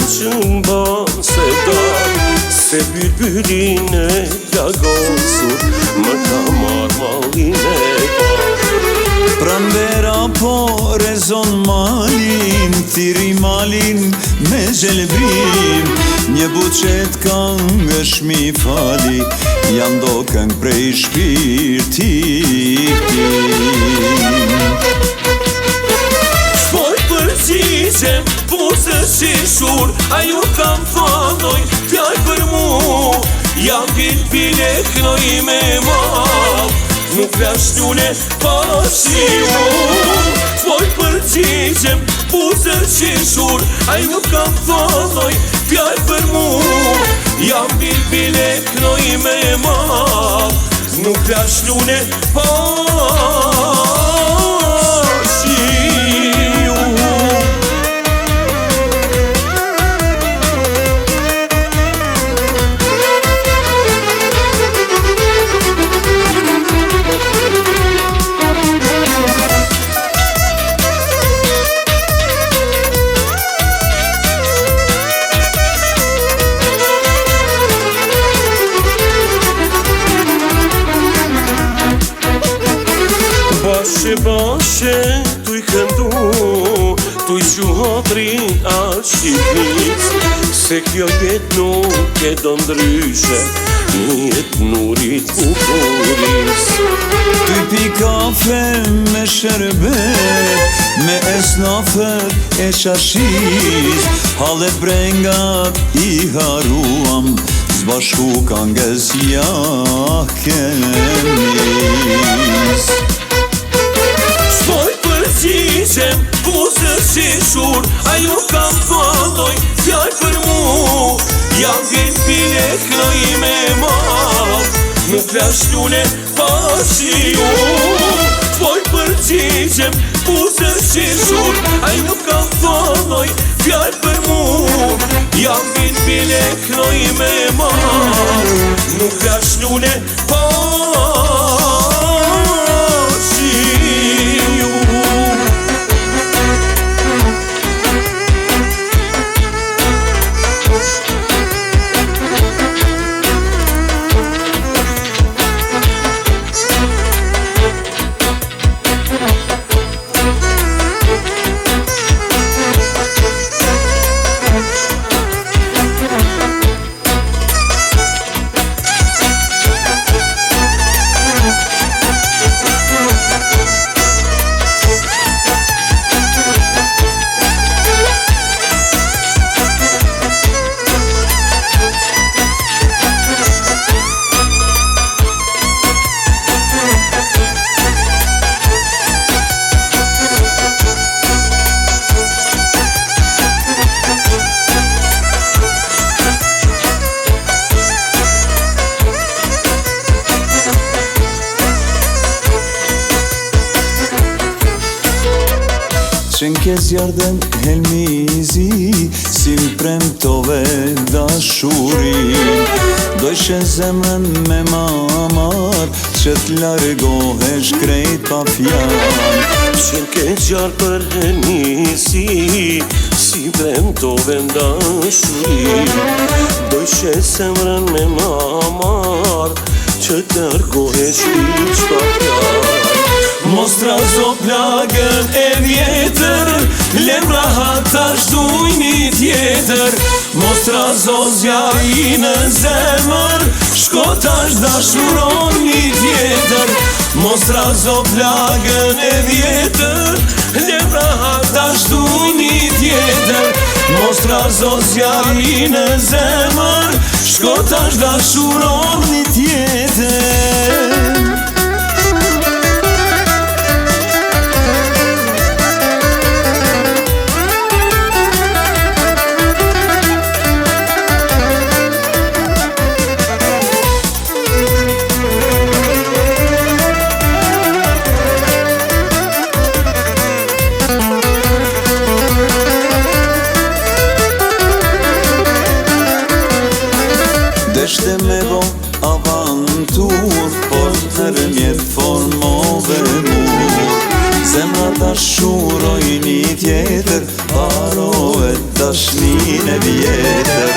që mban se dal, se bylbylin e plagosur më ka marr mallin e parë. Pranvera po rezon malin, thiri malin me gjelbrim, një buqet këngësh mi fali, janë do këngë prej shpirtit tim. Shpoj përgjigjem, buzë shishur, a ju kam thonoj, fjall për mu, jam bilbile knoj me mal, nuk flash njune pashiu. Shpoj përgjigjem, buzë shishur, a ju kam thonoj, fjall për mu, jam bilbile knoj me mal, nuk flash njune pashiu. Bashe tuj këndu, tuj gjuhotri a Shqipnis, se kjo jet nuk e do ndryshe, jet nurit u kuris. Tuj pi kafe me sherbet, me esnafet e qashis, hallet brengat i haruam, zbashku këngës ja kemis. Shpoj përgjigjem, buzë shishur, a ju kam thonoj, fjall për mu, jam bilbile knoj me mal, nuk flash njune pashiu. Shpoj përgjigjem, buzë shishur, a ju kam thonoj, fjall për mu, jam bilbile knoj me mal, nuk flash njune pashiu. Qenke zjarden helmizi, si m'premtove dashurin, dojshe zemrën me mamar, që t'largohesh krejt pa fjall. Qenke gjarë për helmizi, si m'premtove dashurin, dojshe zemrën me mamar, që t'largohesh krejt pa fjall. Mos trazo plagën e vjetër, lemra hatash duj një tjetër. Mos trazo zjari në zemër, shkotash dashuron një tjetër. Mos trazo plagën e vjetër, lemra hatash duj një tjetër. Mos trazo zjari në zemër, shkotash dashuron një tjetër. Deshte me bo avantur, por herë mjetë formove mur, Zemra ta shuroj një tjetër, harohet dashnin e vjetër.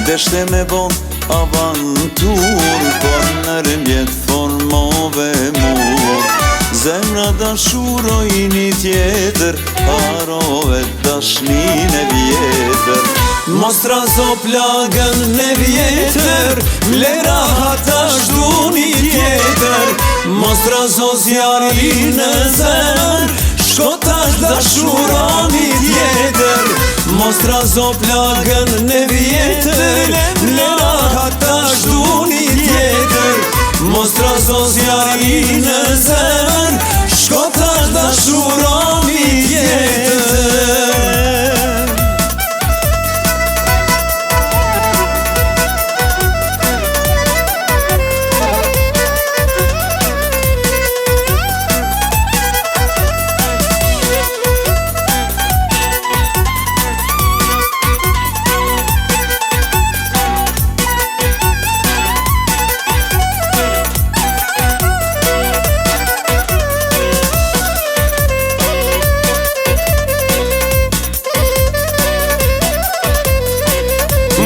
Deshte me bon avantur, por nërmjet formove mur. Zemra ta shuroj një tjetër, harohet dashnin e vjetër. Mostra zo plagën e vjetër, lera hata shdu një tjetër. Mostra zo zjarin në zemër, shkotash dashura një tjetër. Mostra zo plagën e vjetër, lera hata shdu një tjetër. Mostra zo zjarin në zemër, shkotash dashura një tjetër.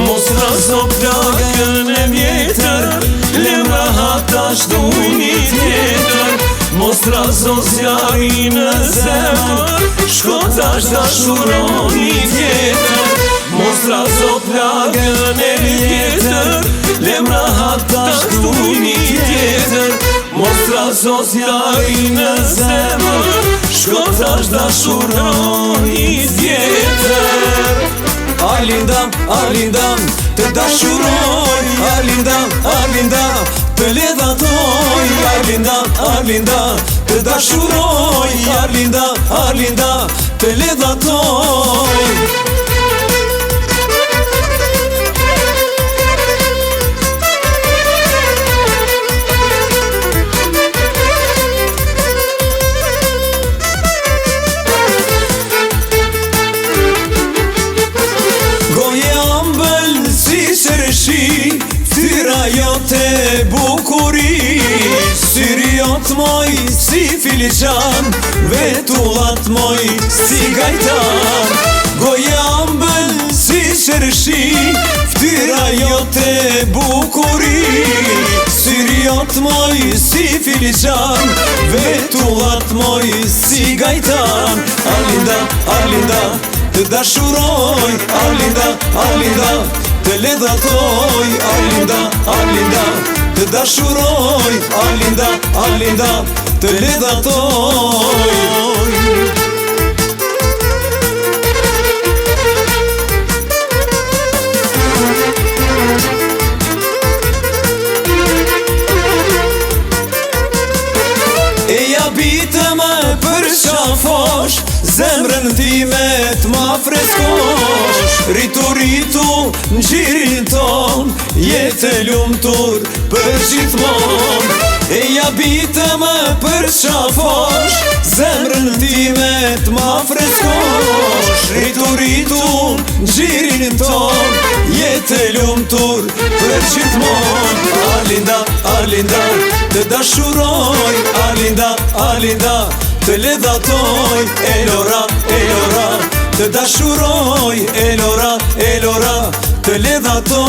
Mostra zo plagën e vjetër, lemra hata shdu një tjetër. Mostra zo zjarin në zemër, shkotash dashura një tjetër. Mostra zo plagën e vjetër, lemra hata shdu një tjetër. Mostra zo zjarin në zemër, shkotash dashura një tjetër. Alindam, alindam, të dashuroj. Alindam, alindam, të ledhatoj. Alindam, alindam, të dashuroj. Alindam, alindam, të ledhatoj. Fyra jote bukuri, syri jot moj si filiqan, vetullat moj si gajtan. Goja ambël si shërshi, fyra jote bukuri, syri jot moj si filiqan, vetullat moj si gajtan. Alinda, alinda, të dashuroj. Alinda, alinda, të ledhatoj. Alinda, alinda, të dashuroj. Alinda, alinda, të ledhatoj. Eja bitë më për qafosh, zemrën timet ma freskosh. Ritu, ritu, në gjirin ton, jetë lumtur për gjithmon. Eja bitë më për qafosh, zemrën timet ma freskosh. Ritu, ritu, në gjirin ton, jetë lumtur për gjithmon. Alinda, alinda, të dashuroj. Alinda, alinda, të ledhatoj. Elora, elora, të dashuroj. Elora, elora, të ledhatoj.